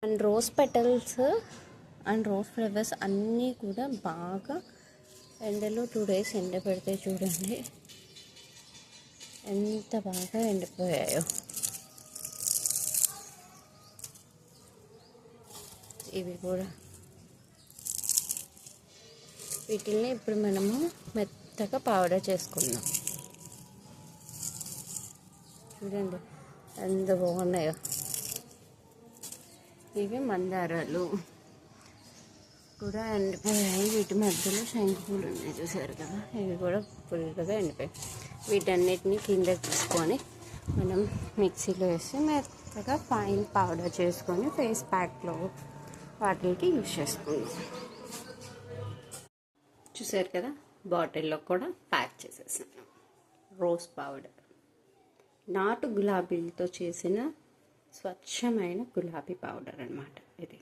And rose petals and rose flowers అన్నీ కూడా బాగా ఎండలో 2 days ఎండబెడితే చూడండి ఎంత బాగా ఎండిపోయాయో. ఇవి కూడా వీటిని ఇప్పుడు మనము మెత్తగా పౌడర్ చేసుకుందాం. చూడండి ఎంత బాగున్నాయో. ఇవి మందారాలు కూడా ఎండిపోయాయి. వీటి మధ్యలో శంకు పూలు ఉన్నాయి చూసారు కదా, ఇవి కూడా ఫుల్గా ఎండిపోయాయి. వీటన్నిటిని కింద తీసుకొని మనం మిక్సీలో వేసి మెత్తగా ఫైన్ పౌడర్ చేసుకొని ఫేస్ ప్యాక్లో వాటికి యూజ్ చేసుకుందాం. చూసారు కదా, బాటిల్లో కూడా ప్యాక్ చేసేసాను. రోజ్ పౌడర్ నాటు గులాబీలతో చేసిన స్వచ్ఛమైన గులాబీ పౌడర్ అన్నమాట ఇది.